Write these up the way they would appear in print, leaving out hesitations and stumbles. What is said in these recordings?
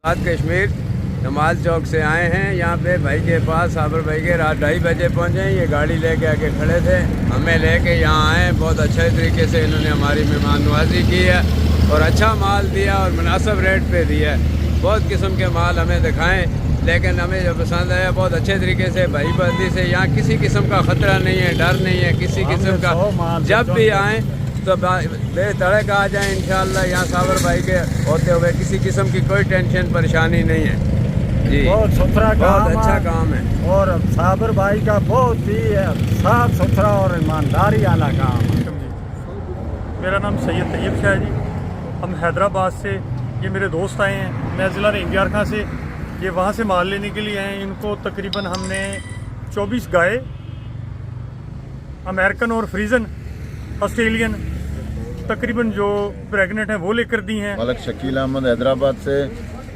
आज कश्मीर नमाज चौक से आए हैं। यहाँ पे भाई के पास, साबर भाई के, रात 2:30 बजे पहुँचे। ये गाड़ी लेके आके खड़े थे, हमें लेके यहाँ आए। बहुत अच्छे तरीके से इन्होंने हमारी मेहमान नवाजी की है और अच्छा माल दिया और मुनासिब रेट पे दिया है। बहुत किस्म के माल हमें दिखाएं, लेकिन हमें जो पसंद आया बहुत अच्छे तरीके से भाई बंदी से। यहाँ किसी किस्म का ख़तरा नहीं है, डर नहीं है किसी किस्म का। जब भी आएँ तो बेधड़क आ जाएँ इंशाअल्लाह। यहाँ साबर भाई के होते हुए किसी किस्म की कोई टेंशन परेशानी नहीं है जी। बहुत सुथरा बहुत अच्छा काम है और साबर भाई का बहुत ही साफ सुथरा और ईमानदारी वाला काम है। मेरा नाम सैयद तैयब शाह है जी। हम हैदराबाद से, ये मेरे दोस्त आए हैं। मैं ज़िला रेंगियार खां से, ये वहाँ से माल लेने के लिए आए हैं। इनको तकरीबन हमने 24 गाय, अमेरिकन और फ्रीजन, ऑस्ट्रेलियन तकरीबन जो प्रेग्नेंट हैं वो लेकर दी हैं। मलक शकील अहमद हैदराबाद से।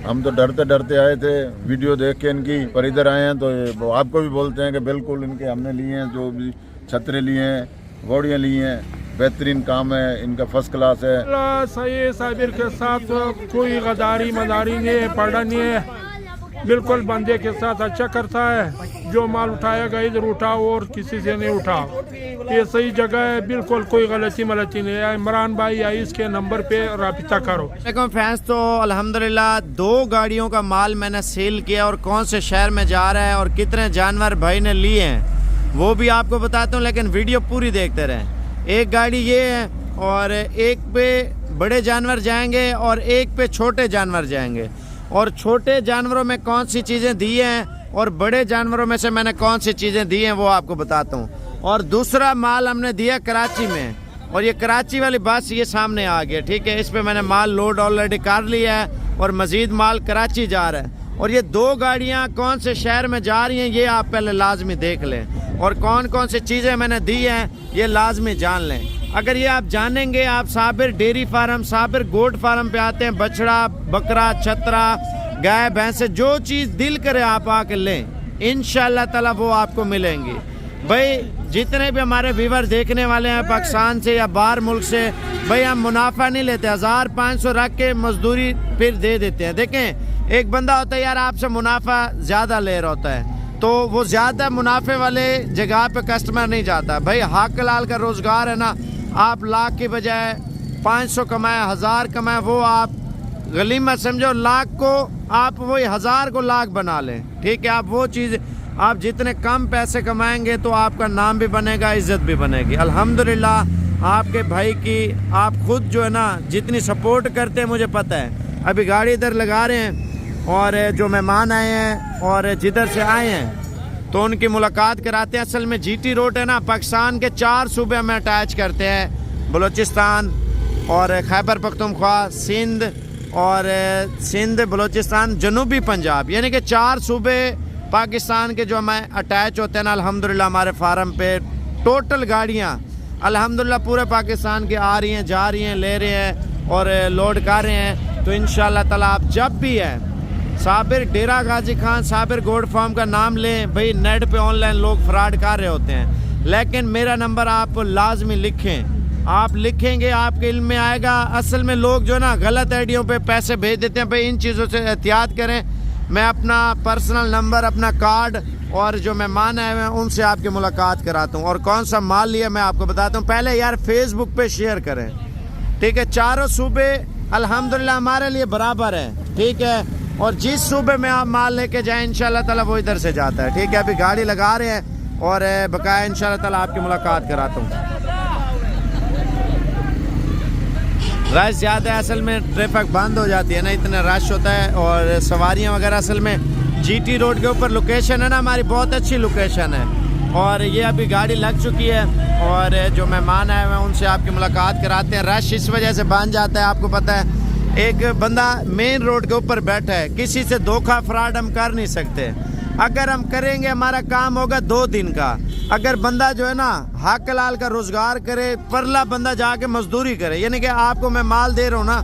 हम तो डरते डरते आए थे वीडियो देख के इनकी, पर इधर आए हैं तो वो आपको भी बोलते हैं कि बिल्कुल इनके हमने लिए हैं, जो भी छतरे लिए हैं, घोड़ियाँ ली हैं, बेहतरीन काम है इनका, फर्स्ट क्लास है। सही साबिर के साथ कोई गदारी मदारी नहीं है, पड़ा नहीं है, बिल्कुल बंदे के साथ अच्छा करता है। जो माल उठाएगा इधर उठाओ और किसी से नहीं उठाओ, ये सही जगह है, बिल्कुल कोई गलती मलती नहीं है। इमरान भाई या इसके नंबर पे राबिता करो। फैंस तो अल्हम्दुलिल्लाह 2 गाड़ियों का माल मैंने सेल किया और कौन से शहर में जा रहा है और कितने जानवर भाई ने लिए हैं वो भी आपको बताता हूँ, लेकिन वीडियो पूरी देखते रहें। एक गाड़ी ये है और एक पे बड़े जानवर जाएंगे और एक पे छोटे जानवर जाएंगे, और छोटे जानवरों में कौन सी चीज़ें दी हैं और बड़े जानवरों में से मैंने कौन सी चीज़ें दी हैं वो आपको बताता हूँ। और दूसरा माल हमने दिया कराची में, और ये कराची वाली बस ये सामने आ गया, ठीक है। इस पे मैंने माल लोड ऑलरेडी कर लिया है और मज़ीद माल कराची जा रहा है। और ये 2 गाड़ियाँ कौन से शहर में जा रही हैं ये आप पहले लाजमी देख लें, और कौन कौन सी चीज़ें मैंने दी हैं ये लाजमी जान लें। अगर ये आप जानेंगे, आप Sabir dairy farm, Sabir goat farm पे आते हैं, बछड़ा, बकरा, छतरा, गाय, भैंसे, जो चीज़ दिल करे आप आके लें, इंशाअल्लाह ताला वो आपको मिलेंगी। भाई जितने भी हमारे व्यूवर देखने वाले हैं पाकिस्तान से या बाहर मुल्क से, भाई हम मुनाफा नहीं लेते, 1500 रख के मजदूरी फिर दे देते हैं। देखें, एक बंदा होता है यार आपसे मुनाफा ज़्यादा ले रहा होता है, तो वो ज़्यादा मुनाफे वाले जगह पे कस्टमर नहीं जाता। भाई हक हलाल का रोज़गार है ना, आप लाख की बजाय 500 कमाएं, 1000 कमाएं, वो आप गली मत समझो। लाख को आप वही 1000 को लाख बना लें, ठीक है। आप वो चीज़, आप जितने कम पैसे कमाएंगे तो आपका नाम भी बनेगा, इज़्ज़त भी बनेगी। अल्हम्दुलिल्लाह आपके भाई की आप खुद जो है ना जितनी सपोर्ट करते हैं मुझे पता है। अभी गाड़ी इधर लगा रहे हैं और जो मेहमान आए हैं और जिधर से आए हैं तो उनकी मुलाकात कराते हैं। असल में GT रोड है ना, पाकिस्तान के 4 सूबे में अटैच करते हैं, बलूचिस्तान और खैबर पख्तूनख्वा, सिंध और सिंध, बलूचिस्तान, जनूबी पंजाब, यानी कि 4 सूबे पाकिस्तान के जो हमें अटैच होते हैं ना। अल्हम्दुलिल्लाह हमारे फार्म पे टोटल गाड़ियाँ अल्हम्दुलिल्लाह पूरे पाकिस्तान की आ रही हैं, जा रही हैं, ले रहे हैं और लोड कर रहे हैं। तो इंशाअल्लाह ताला आप जब भी है साबिर डेरा गाजी खान, साबिर गोड फार्म का नाम लें। भाई नेट पे ऑनलाइन लोग फ्रॉड कर रहे होते हैं, लेकिन मेरा नंबर आप लाजमी लिखें। आप लिखेंगे आपके इल्म में आएगा। असल में लोग जो है ना गलत आईडियों पे पैसे भेज देते हैं, भाई इन चीज़ों से एहतियात करें। मैं अपना पर्सनल नंबर, अपना कार्ड और जो मेहमान आए हुए हैं उनसे आपकी मुलाकात कराता हूँ, और कौन सा माल लिया मैं आपको बताता हूँ। पहले यार फेसबुक पे शेयर करें, ठीक है। 4 सूबे अल्हम्दुलिल्लाह हमारे लिए बराबर है, ठीक है। और जिस सूबे में आप माल लेके जाएं इंशाअल्लाह ताला वो इधर से जाता है, ठीक है। अभी गाड़ी लगा रहे हैं और बकाया इंशाअल्लाह ताला आपकी मुलाकात कराता हूँ। रश ज़्यादा है, असल में ट्रैफिक बंद हो जाती है ना, इतना रश होता है और सवारियाँ वगैरह। असल में GT रोड के ऊपर लोकेशन है ना हमारी, बहुत अच्छी लोकेशन है। और ये अभी गाड़ी लग चुकी है और जो मेहमान आए हुए हैं उनसे आपकी मुलाकात कराते हैं। रश इस वजह से बन जाता है, आपको पता है। एक बंदा मेन रोड के ऊपर बैठा है, किसी से धोखा फ्रॉड हम कर नहीं सकते। अगर हम करेंगे हमारा काम होगा 2 दिन का। अगर बंदा जो है ना हक हलाल का रोजगार करे, परला बंदा जाके मजदूरी करे, यानी कि आपको मैं माल दे रहा हूँ ना,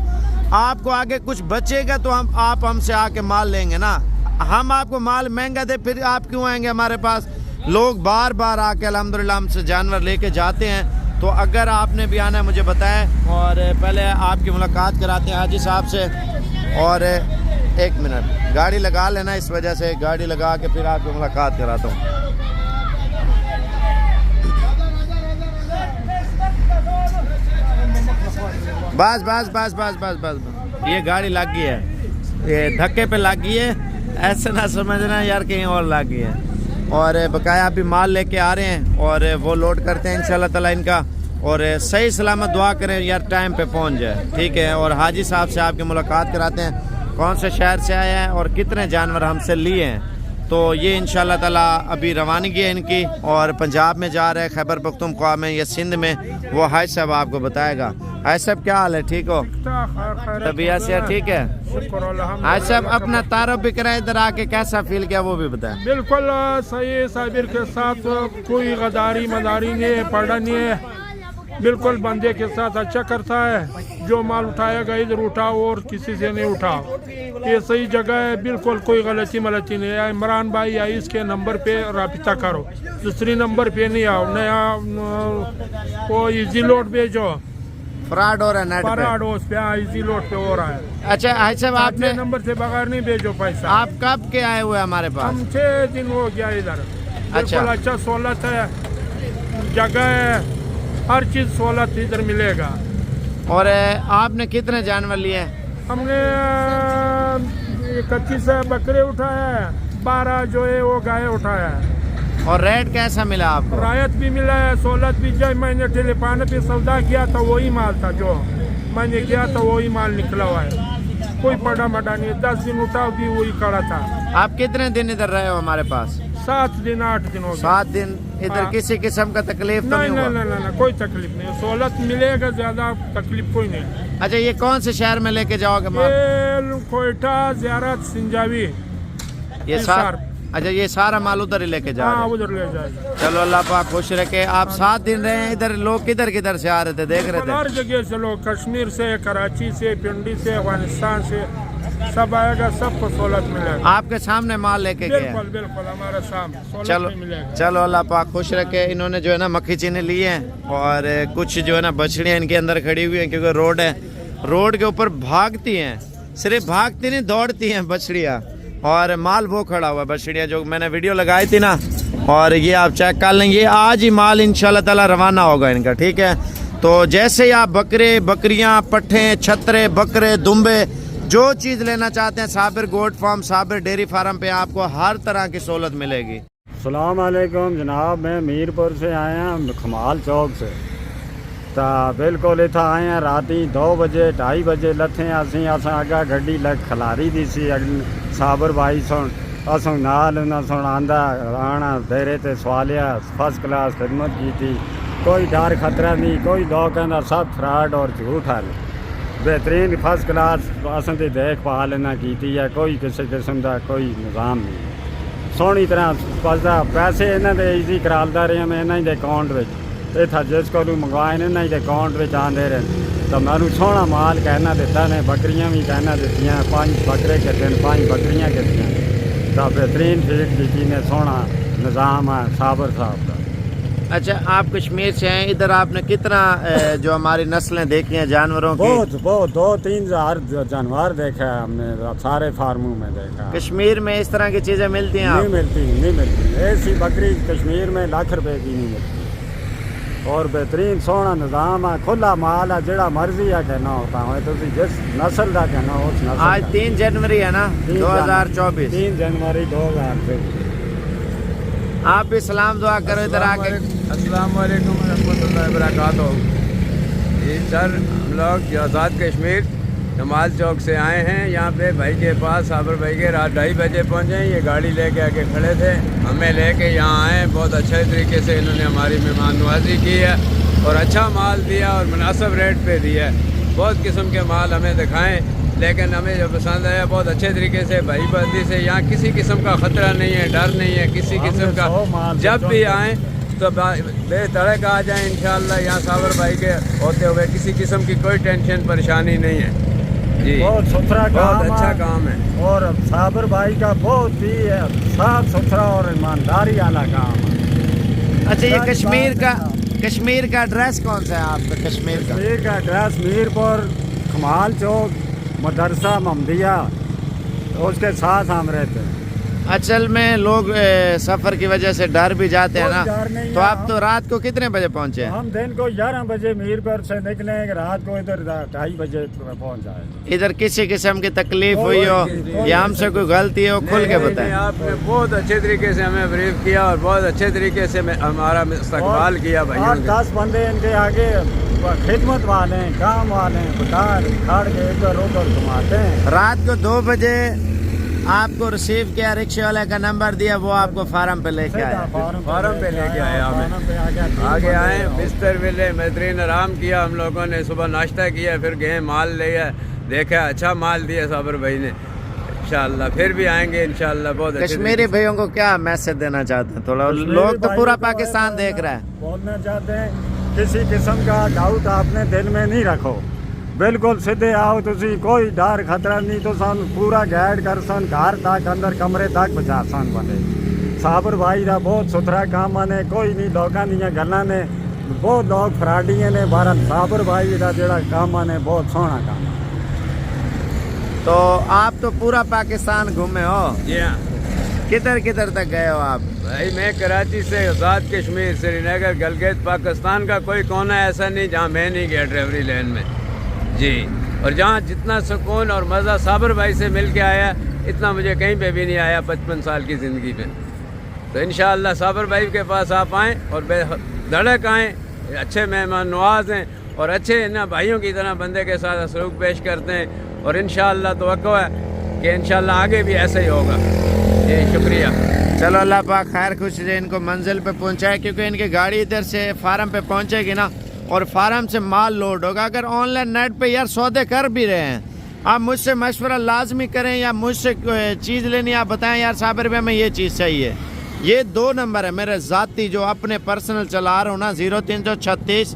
आपको आगे कुछ बचेगा तो आप हमसे आके माल लेंगे ना। हम आपको माल महंगा दे फिर आप क्यों आएंगे हमारे पास। लोग बार बार आके अल्हम्दुलिल्लाह हमसे जानवर लेके जाते हैं। तो अगर आपने भी आना है मुझे बताएं, और पहले आपकी मुलाकात कराते हैं हाजी साहब से। और एक मिनट, गाड़ी लगा लेना, इस वजह से गाड़ी लगा के फिर आपको मुलाकात कराता हूँ। बस बस बस बस बस बस बस, ये गाड़ी लग गई है, ये धक्के पे लग गई है, ऐसे ना समझना यार कहीं और लग गई है। और बकाया अभी माल लेके आ रहे हैं और वो लोड करते हैं इंशाल्लाह ताला इनका, और सही सलामत दुआ करें यार टाइम पे पहुंच जाए, ठीक है। और हाजी साहब से आपकी मुलाकात कराते हैं, कौन से शहर से आए हैं और कितने जानवर हमसे लिए हैं। तो ये इंशाल्लाह ताला अभी रवानगी है इनकी, और पंजाब में जा रहे हैं, खैबर पख्तूनख्वा में या सिंध में, वो हाज साहब आपको बताएगा। हाज साहब क्या हाल है, ठीक हो, तबीयत से ठीक है? हाज साहब अपना तारुफ भी कराए, इधर आके कैसा फील किया वो भी बताएं। बिल्कुल सही साबिर के साथ कोई गदारी मदारी नहीं है, पड़ा नहीं है, बिल्कुल बंदे के साथ अच्छा करता है। जो माल उठाएगा इधर उठाओ और किसी से नहीं उठाओ, ये सही जगह है, बिल्कुल कोई गलती मलती नहीं है। इमरान भाई या इसके नंबर पे राबिता करो, दूसरी नंबर पे नहीं आओ, नया वो इजी लोड भेजो, फ्रॉड हो रहा है नेट फ्रॉड उस पे इजी लोड पे हो रहा है। अच्छा हाज साहब आपने नंबर से बगैर नहीं भेजो पैसा। आप कब के आए हुए हमारे पास? हम 6 दिन हो गया इधर। बिल्कुल अच्छा सहूलत है, जगह है, हर चीज सहूलत इधर मिलेगा। और आपने कितने जानवर लिए? हमने 25 बकरे उठाया है, 12 जो है वो गाय उठाया है। और रेट कैसा मिला आपको? रायत भी मिला है, सहूलत भी। जब मैंने टेलीफोन पे सौदा किया था वही माल था, जो मैंने किया था वही माल निकला हुआ है, कोई पड़ा मटा नहीं। 10 दिन उठा भी वही खड़ा था। आप कितने दिन इधर रहे हो हमारे पास? 7 दिन 8 दिन हो गए। 7 दिन इधर। हाँ। किसी किस्म का तकलीफ तो नहीं नहीं हुआ? नहीं, कोई तकलीफ नहीं, सहूलत मिलेगा, ज्यादा तकलीफ कोई नहीं। अच्छा ये कौन से शहर में लेके जाओगे माल? ये कोयटा, ज़ियारत, सिंजावी, ये सारा, अच्छा ये सारा माल उधर ही लेके जा रहे हाँ हैं। उधर ले जाएगा। चलो अल्लाह पाक खुश रखे। आप 7 दिन रहे हैं इधर, लोग किधर किधर से आ रहे थे, देख रहे हर थे? जगह से लोग, कश्मीर से, कराची से, पिंडी से, अफगानिस्तान से, सब आएगा, सबको सहूलत मिलेगा। आपके सामने माल लेके गए? बिल्कुल बिल्कुल हमारे सामने सहूलत चलो भी मिलेगा। चलो अल्लाह पाक खुश रखे। इन्होंने जो है ना मक्खी चीनी लिए हैं, और कुछ जो है ना बछड़ियाँ इनके अंदर खड़ी हुई हैं, क्योंकि रोड है, रोड के ऊपर भागती हैं, सिर्फ भागती नहीं दौड़ती हैं बछड़ियाँ। और माल वो खड़ा हुआ है बछड़ियाँ, जो मैंने वीडियो लगाई थी ना, और ये आप चेक कर लेंगे, आज ही माल इंशाल्लाह ताला रवाना होगा इनका, ठीक है। तो जैसे ही आप बकरे, बकरियाँ, पट्ठे, छतरे, बकरे, दुम्बे, जो चीज़ लेना चाहते हैं, Sabir goat farm, Sabir dairy farm पे आपको हर तरह की सहूलत मिलेगी। अस्सलाम वालेकुम जनाब, मैं मीरपुर से आया खमाल चौक से। तो बिल्कुल इतना आए हैं राती 2 बजे 2:30 बजे लथे। असी अगा गड्डी लग खलारी दी सी, साबर भाई सुन असों नाल उन्हें सुन आंदा आना डेरे ते सवालिया, फर्स्ट क्लास खिदमत की थी, कोई डर खतरा नहीं, कोई दो कहना सब फ्रॉड और झूठ है। बेहतरीन फर्स्ट क्लास असें दी देखभाल इन्हें की है, कोई किसी किस्म का कोई निज़ाम नहीं। सोहनी तरह पसदा पैसे इन्हें दे ईजी करालदा रहा मैं इन्हें दे अकाउंट में, इतना जिस को मंगवाए इन्हें दे अकाउंट में आते रहे। तो मैं सोहना माल कहना दिता ने, बकरियाँ भी कहना दित्तियाँ, 5 बकरे के दिन 5 बकरियाँ कितियाँ। तो बेहतरीन फीड की ने, सोहना निज़ाम है साबर साहब का। अच्छा आप कश्मीर से हैं, इधर आपने कितना जो हमारी नस्लें देखी हैं जानवरों की? बहुत 2-3 हज़ार जानवर देखा है हमने, सारे फार्मों में देखा। कश्मीर में इस तरह की चीज़ें मिलती हैं? नहीं मिलती। ऐसी बकरी कश्मीर में लाख रुपए की नहीं मिलती। और बेहतरीन सोहना निज़ाम है, खुला माल है, जड़ा मर्जी है कहना होता है, तो जिस नस्ल का कहना उस नस्ल। आज 3 जनवरी है ना 2024? 3 जनवरी 2024। आप भी सलाम दुआ करो इधर आके। अस्सलाम वालेकुम रहमतुल्लाहि व बरकातहू। जी सर, हम लोग जो आज़ाद कश्मीर नमाज चौक से आए हैं, यहाँ पे भाई के पास, साबर भाई के, रात 2:30 बजे पहुँचे। ये गाड़ी लेके आके खड़े थे, हमें लेके यहाँ आए। बहुत अच्छे तरीके से इन्होंने हमारी मेहमान नवाजी की है, और अच्छा माल दिया, और मुनासिब रेट पे दिया है। बहुत किस्म के माल हमें दिखाएँ, लेकिन हमें जो पसंद आया बहुत अच्छे तरीके से, भाई बंदी से, यहाँ किसी किस्म का ख़तरा नहीं है, डर नहीं है किसी किस्म का। जब भी आएँ तो बेतड़क आ जाएँ इंशाअल्लाह। यहाँ साबर भाई के होते हुए किसी किस्म की कोई टेंशन परेशानी नहीं है जी। बहुत सुथरा बहुत काम अच्छा है, काम है। और साबर भाई का बहुत ही साफ सुथरा और ईमानदारी वाला काम है। अच्छा ये कश्मीर का एड्रेस कौन सा है आपका? कश्मीर का एड्रेस मीरपुर, खमाल चौक, मदरसा महमदिया, उसके साथ हम रहते हैं। असल में लोग सफर की वजह से डर भी जाते हैं कोई डर ना, नहीं तो है। आप तो रात को कितने बजे पहुंचे हैं? हम दिन को 11 बजे मीरपुर से निकले, रात को इधर 2:30 बजे पहुंच जाए। इधर किसी किस्म की तकलीफ हुई हो या हमसे कोई गलती हो, खुल के नहीं, बताएं। आपने बहुत अच्छे तरीके से हमें ब्रीफ किया और बहुत अच्छे तरीके से हमारा इस्तकबाल किया भाइयों 8-10 बंदे इनके आगे खिदमत वाले हैं, काम वाले हैं, खाड़ के इधर उधर घुमाते हैं। रात को 2 बजे आपको रिसीव किया, रिक्शे वाले का नंबर दिया, वो आपको फार्म पे लेके आया। फार्म पे लेके आया हमें। आगे आए, बिस्तर मिले, बेहतरीन आराम किया हम लोगों ने, सुबह नाश्ता किया, फिर गए माल लिया, देखा अच्छा माल दिया साबर भाई ने। इंशाल्लाह फिर भी आएंगे इंशाल्लाह। बहुत अच्छे कश्मीरी भाइयों को क्या मैसेज देना चाहते हैं? थोड़ा लोग तो पूरा पाकिस्तान देख रहा है। बोलना चाहते हैं किसी किस्म का डाउट आपने दिल में नहीं रखो, बिल्कुल सीधे आओ, तुसी कोई डर खतरा नहीं, तो सन पूरा गाइड कर सन घर तक अंदर कमरे तक पहुंचा सन बने। साबर भाई का बहुत सुथरा काम ने, कोई नहीं लोगों दी गल्लां ने, बहुत लोग फराडियां ने, बार साबर भाई का जेड़ा काम ने बहुत सोहना काम है। तो आप तो पूरा पाकिस्तान घूमे हो, जी हाँ किधर किधर तक गए हो आप? भाई, मैं कराची से आज़ाद कश्मीर, श्रीनगर, गलगित, पाकिस्तान का कोई कोना ऐसा नहीं जहाँ मैं नहीं गया ड्राइवरी लाइन में जी। और जहाँ जितना सुकून और मज़ा साबर भाई से मिल के आया, इतना मुझे कहीं पे भी नहीं आया 55 साल की ज़िंदगी में। तो इंशाअल्लाह साबर भाई के पास आप आएँ और धड़क आएँ, अच्छे मेहमान नवाज हैं और अच्छे ना भाइयों की तरह बंदे के साथ सलूक पेश करते हैं। और इंशाअल्लाह तवक्को है कि इंशाअल्लाह आगे भी ऐसा ही होगा। ये शुक्रिया। चलो अल्लाह पाक खैर खुश से इनको मंजिल पे पहुंचाए, क्योंकि इनकी गाड़ी इधर से फार्म पे पहुंचेगी ना, और फार्म से माल लोड होगा। अगर ऑनलाइन नेट पे यार सौदे कर भी रहे हैं, आप मुझसे मशवरा लाजमी करें या मुझसे चीज़ लेनी, आप बताएं यार साबिर भाई हमें ये चीज़ चाहिए। ये 2 नंबर है मेरे ज़ाती जो अपने पर्सनल चला रहा हूँ ना, 0336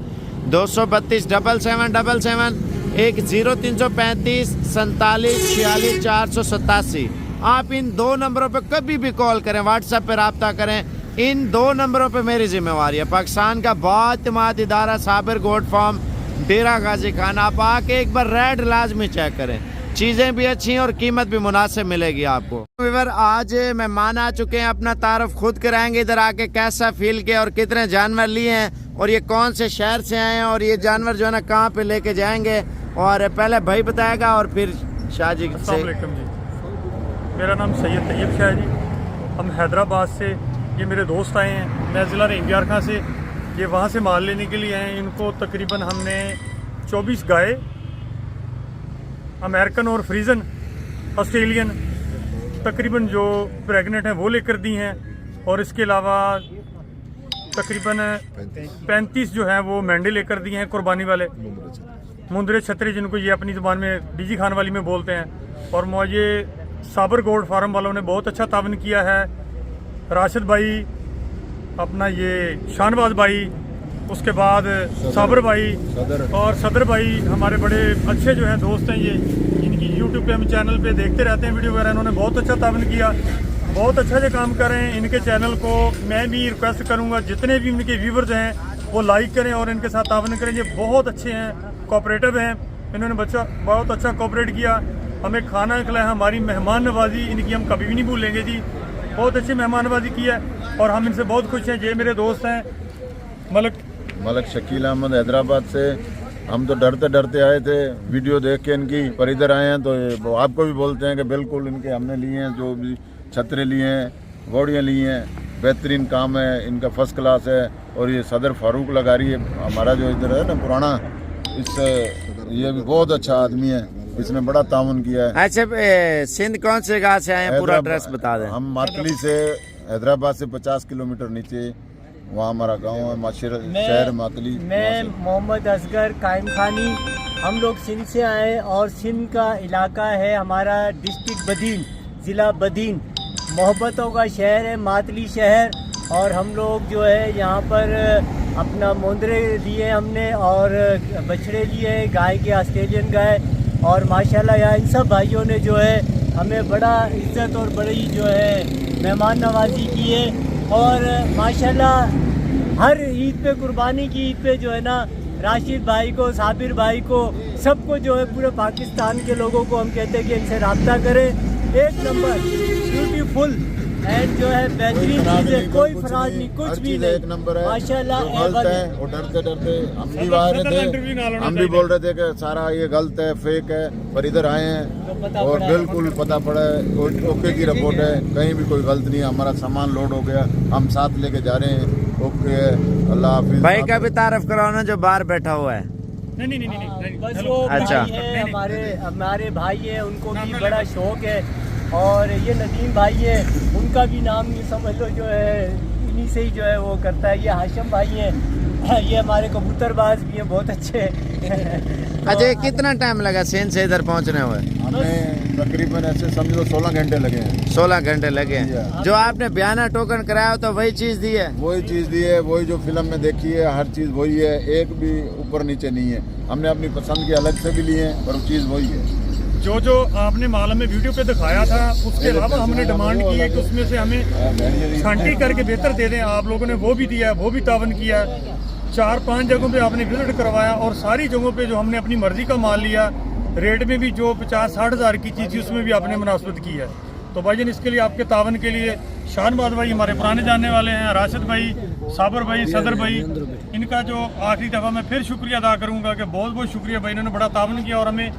232 7777, एक 0335 47 46 487। आप इन 2 नंबरों पे कभी भी कॉल करें, व्हाट्सएप पे रब्ता करें, इन 2 नंबरों पे मेरी जिम्मेवारी है। पाकिस्तान का बातिमाद इदारा साबिर गोट फार्म, डेरा गाजी खान, आप आके एक बार रेड लाजमी चेक करें, चीज़ें भी अच्छी हैं और कीमत भी मुनासिब मिलेगी आपको। व्यूअर, आज मेहमान आ चुके हैं, अपना तारुफ खुद कराएंगे, इधर आके कैसा फील किया और कितने जानवर लिए हैं और ये कौन से शहर से आए हैं और ये जानवर जो है ना कहाँ पे लेके जाएंगे, और पहले भाई बताएगा और फिर शाह जी से। अस्सलाम वालेकुम जी, मेरा नाम सैयद तैयब शाह जी, हम हैदराबाद से, ये मेरे दोस्त आए हैं, मैं ज़िला इंगियार खां से, ये वहाँ से माल लेने के लिए आए हैं। इनको तकरीबन हमने 24 गाय, अमेरिकन और फ्रीजन ऑस्ट्रेलियन तकरीबन जो प्रेग्नेंट हैं वो लेकर दी हैं, और इसके अलावा तकरीबन 35 जो हैं वो मेंढे लेकर दिए हैं कुर्बानी वाले, मुंदरे छतरी जिनको ये अपनी ज़ुबान में डीजी खान वाली में बोलते हैं। और मुझे साबर गोल्ड फार्म वालों ने बहुत अच्छा तावन किया है, राशिद भाई, अपना ये शाहनवाज भाई, उसके बाद साबर भाई और सदर भाई हमारे बड़े अच्छे जो हैं दोस्त हैं। ये इनकी यूट्यूब पे हम चैनल पे देखते रहते हैं वीडियो वगैरह, इन्होंने बहुत अच्छा तावन किया, बहुत अच्छा ये काम कर रहे हैं। इनके चैनल को मैं भी रिक्वेस्ट करूँगा जितने भी इनके व्यूवर्स हैं वो लाइक करें और इनके साथ तावन करें। ये बहुत अच्छे हैं, कोऑपरेटिव हैं, इन्होंने बहुत अच्छा कोऑपरेट किया, हमें खाना खिलाया, हमारी मेहमान नवाजी इनकी हम कभी भी नहीं भूलेंगे जी, बहुत अच्छी मेहमान नवाजी की है और हम इनसे बहुत खुश हैं। ये मेरे दोस्त हैं मलक शकील अहमद हैदराबाद से। हम तो डरते डरते आए थे वीडियो देख के इनकी, पर इधर आए हैं तो आपको भी बोलते हैं कि बिल्कुल इनके हमने लिए हैं, जो भी छतरे लिए हैं, गौड़ियाँ ली हैं, बेहतरीन काम है इनका, फर्स्ट क्लास है। और ये सदर फारूक लगारी है हमारा जो इधर है ना पुराना, इससे ये भी बहुत अच्छा आदमी है, इसने बड़ा ताउन किया है। अच्छा, सिंध कौन से गाँव से आए हैं, पूरा एड्रेस बता दें। हम मातली से, हैदराबाद से 50 किलोमीटर नीचे वहाँ हमारा गांव है, शहर मातली। मैं मोहम्मद असगर कायम खानी, हम लोग सिंध से आए और सिंध का इलाका है हमारा डिस्ट्रिक्ट बदीन, ज़िला बदीन, मोहब्बतों का शहर है मातली शहर। और हम लोग जो है यहाँ पर अपना मुंदरे लिए हमने और बछड़े लिए, गाय के ऑस्ट्रेलियन गाय, और माशाल्लाह यहाँ इन सब भाइयों ने जो है हमें बड़ा इज्जत और बड़ी जो है मेहमान नवाजी की है। और माशाल्लाह हर ईद पे, कुर्बानी की ईद पे जो है ना, राशिद भाई को, साबिर भाई को, सबको जो है पूरे पाकिस्तान के लोगों को हम कहते हैं कि इनसे रब्ता करें एक नंबर ब्यूटीफुल एंड जो है बेहतरीन चीज़ है, कोई फराज नहीं, कुछ भी नहीं, एक नंबर है। माशाल्लाह जो गलत है वो डरते डरते हम भी आ रहे थे, हम भी बोल रहे थे कि सारा ये गलत है, फेक है, पर इधर आए हैं और बिल्कुल पता पड़ा है, ओके की रिपोर्ट है, कहीं भी कोई गलत नहीं है। हमारा सामान लोड हो गया, हम साथ लेके जा रहे हैं, ओके है। अल्लाह हाफिज। भाई का भी तारफ कराओ ना जो बाहर बैठा हुआ है। नहीं बस वो अच्छा। भाई है, हमारे भाई है, उनको भी बड़ा शौक है। और ये नदीम भाई है, उनका भी नाम समझ लो जो है इन्हीं से ही जो है वो करता है। ये हाशिम भाई हैं, ये हमारे कबूतरबाज भी हैं, बहुत अच्छे हैं। अजय कितना टाइम लगा सेन से इधर पहुंचने हुए? हमें तकरीबन ऐसे समझो 16 घंटे लगे हैं। 16 घंटे लगे हैं। जो आपने बयाना टोकन कराया तो वही चीज दी है? वही चीज़ दी है, वही जो फिल्म में देखी है, हर चीज़ वही है, एक भी ऊपर नीचे नहीं है। हमने अपनी पसंद की अलग से भी ली है, पर वो चीज़ वही है। जो आपने माल में वीडियो पे दिखाया था, उसके अलावा हमने डिमांड की है कि उसमें से हमें छांटी करके बेहतर दे दें। आप लोगों ने वो भी दिया, वो भी तावन किया। 4-5 जगहों पे आपने विजिट करवाया और सारी जगहों पे जो हमने अपनी मर्जी का माल लिया, रेट में भी जो 50-60 हज़ार की चीज़ थी उसमें भी आपने मुनासबत की है। तो भाईजान इसके लिए आपके तावन के लिए शानबाज भाई हमारे पुराने जानने वाले हैं, राशिद भाई, साबर भाई, सदर भाई, इनका जो आखिरी दफ़ा मैं फिर शुक्रिया अदा करूँगा कि बहुत बहुत शुक्रिया भाई, इन्होंने बड़ा तावन किया और हमें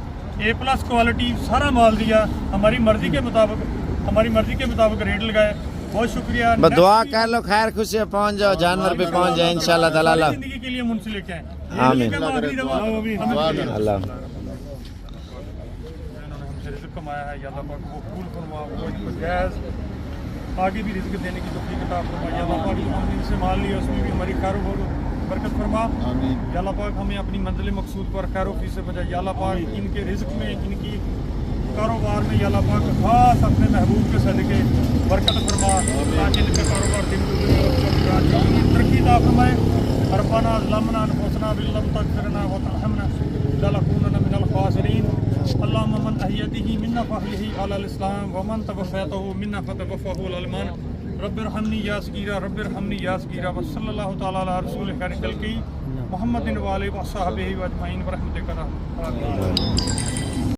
A+ क्वालिटी सारा माल दिया, हमारी मर्जी के मुताबिक रेट लगाए। बहुत शुक्रिया। बस दुआ कर लो खैर खुशी से पहुंच जाओ, जानवर भी पहुंच जाए इंशाल्लाह ताला। जिंदगी के लिए मुझसे लेके आए। आमीन। अल्लाह रिज़्क़ कमाया है, या अल्लाह पाक वो कबूल फरमा, वो जायज़ आगे भी रिज़्क़ देने की तौफ़ीक़ अता फरमा। या अल्लाह पाक जो हमने इनसे माल लिया उसमें भी हमारी खैर बरकत फरमा। या अल्लाह पाक हमें अपनी मंजिल मकसूद पर खैर वफ़ी से बजाए। या अल्लाह पाक इनके रिज़्क़ में, इनकी कारोबार में या अल्लाह पाक खास अपने महबूब के सदक़े बरकत फरमा, ताकि इनका कारोबार दिन तरक्की अता फरमाए। रब्बना ज़लमना अनफुसना बिल्लम तग़फिरना व तरहमना लनकूनन्ना मिनल ख़ासिरीन। अल्लाहुम्मा मन अहयतिही मिन्ना फ़अहयिही अलल इस्लाम व मन तवफ़्फ़यतहु मिन्ना फ़तवफ़्फ़हु अलल ईमान। रब्बिरहमनी या सगीरा, रब्बिरहमनी या सगीरा। व सल्लल्लाहु तआला अला रसूलिल खैरिल खल्क़ि मुहम्मदिन व आलिहि व अस्हाबिहि व अजमईन व रहमतिका।